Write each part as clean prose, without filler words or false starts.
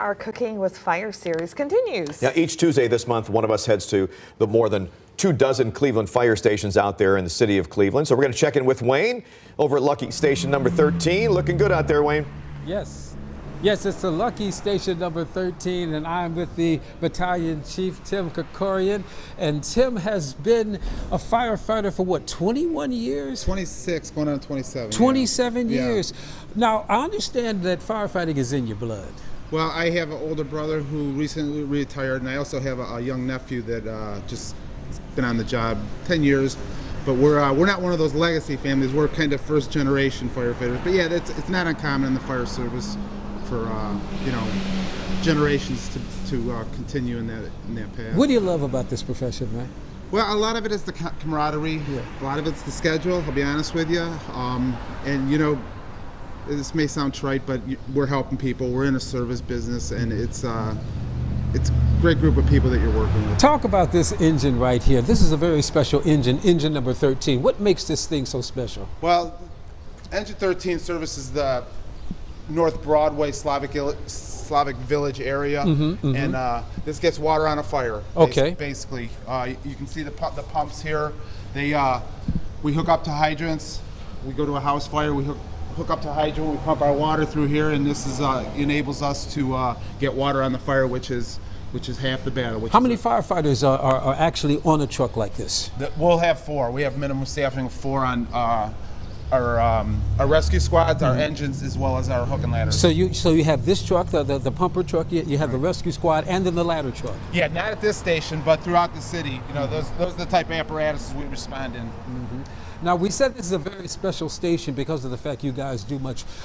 our Cooking with Fire series continues. Yeah, each Tuesday this month, one of us heads to the more than 24 Cleveland fire stations out there in the city of Cleveland. So we're going to check in with Wayne over at Lucky Station number 13. Looking good out there, Wayne. Yes, it's the Lucky Station number 13, and I'm with the Battalion Chief, Tim Krikorian. And Tim has been a firefighter for what, 21 years? 26, going on 27. 27 yeah. years. Now, I understand that firefighting is in your blood. Well, I have an older brother who recently retired, and I also have a young nephew that just been on the job 10 years. But we're not one of those legacy families. We're kind of first generation firefighters. But yeah, it's not uncommon in the fire service for generations to continue in that path. What do you love about this profession, man? Well, a lot of it is the camaraderie. Yeah. A lot of it's the schedule, I'll be honest with you. And you know, this may sound trite, but we're helping people. We're in a service business, and it's a great group of people that you're working with. Talk about this engine right here. This is a very special engine number 13. What makes this thing so special? Well, Engine 13 services the North Broadway Slavic Village area, and this gets water on a fire. Okay. Basically, you can see the pumps here. We hook up to hydrants. We go to a house fire. We hook up to hydrant. We pump our water through here, and this is enables us to get water on the fire, which is half the battle. How many firefighters are actually on a truck like this? We'll have 4. We have minimum staffing of 4 on our rescue squads, our engines, as well as our hook and ladder. So you have this truck, the pumper truck, you have the rescue squad, and then the ladder truck. Yeah, not at this station, but throughout the city. You know, those are the type of apparatuses we respond in. Now, we said this is a very special station because of the fact you guys do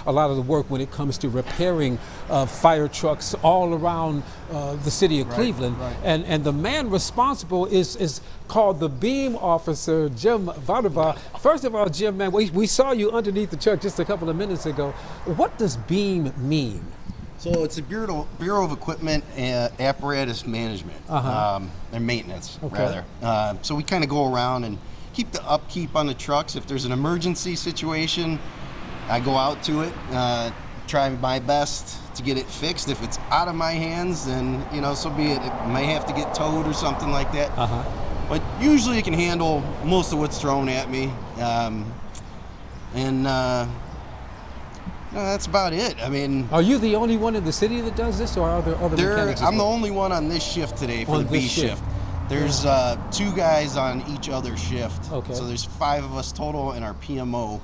a lot of the work when it comes to repairing fire trucks all around the city of Cleveland. Right. And the man responsible is called the beam officer, Jim Vadova. First of all, Jim, man, we saw you underneath the truck just a couple of minutes ago. What does beam mean? So it's a Bureau of Equipment and Apparatus Management, and Maintenance, rather. So we kind of go around and keep the upkeep on the trucks. If there's an emergency situation, I go out to it, try my best to get it fixed. If it's out of my hands, then, you know, so be it. It may have to get towed or something like that. But usually it can handle most of what's thrown at me. That's about it. I mean, are you the only one in the city that does this, or are there other mechanics? I'm the only one on this shift today for the B shift. There's 2 guys on each other shift. Okay. So there's 5 of us total in our PMO,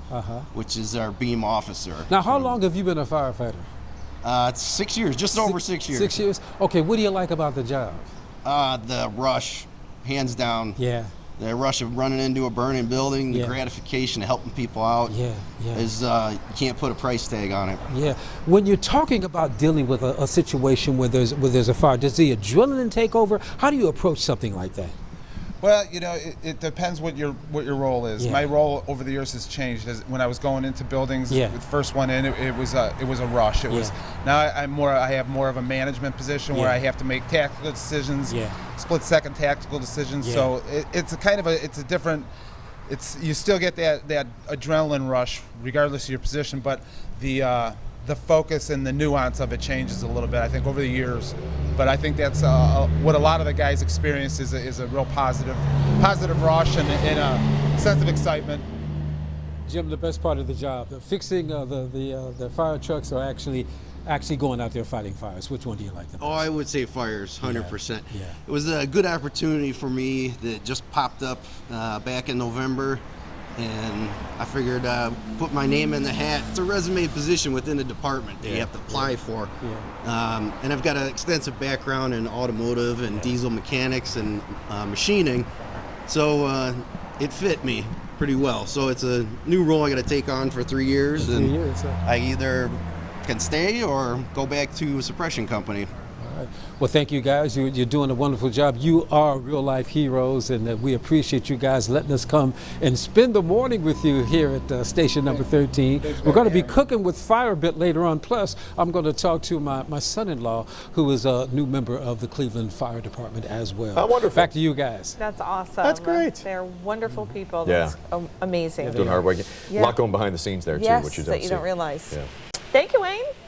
which is our beam officer. Now, how long have you been a firefighter? It's 6 years, just over 6 years. 6 years? Okay, what do you like about the job? The rush, hands down. Yeah. The rush of running into a burning building, the gratification of helping people out is, you can't put a price tag on it. Yeah. When you're talking about dealing with a situation where there's a fire, does the adrenaline take over? How do you approach something like that? Well, you know, it depends what your role is. Yeah. My role over the years has changed. When I was going into buildings, the first one in, it was a rush. It was now I have more of a management position where I have to make tactical decisions, split-second tactical decisions. So it's a different. You still get that adrenaline rush regardless of your position, but the focus and the nuance of it changes a little bit, I think, over the years. But I think that's what a lot of the guys experience is a real positive rush and a sense of excitement. Jim, the best part of the job, fixing the fire trucks, or actually going out there fighting fires. Which one do you like the most? Oh, I would say fires, 100%. Yeah. It was a good opportunity for me that just popped up back in November. And I figured put my name in the hat. It's a resume position within the department that you have to apply for. And I've got an extensive background in automotive and diesel mechanics and machining. So it fit me pretty well. So it's a new role I got to take on for 3 years. I either can stay or go back to a suppression company. Well, thank you guys. You're doing a wonderful job. You are real life heroes, and we appreciate you guys letting us come and spend the morning with you here at station number 13. We're going to be cooking with fire a bit later on. Plus, I'm going to talk to my son-in-law, who is a new member of the Cleveland Fire Department as well. Oh, wonderful. Back to you guys. That's awesome. That's great. They're wonderful people. That's amazing. Doing hard work. A lot going behind the scenes there, too, which you don't see. That you don't realize. Yeah. Thank you, Wayne.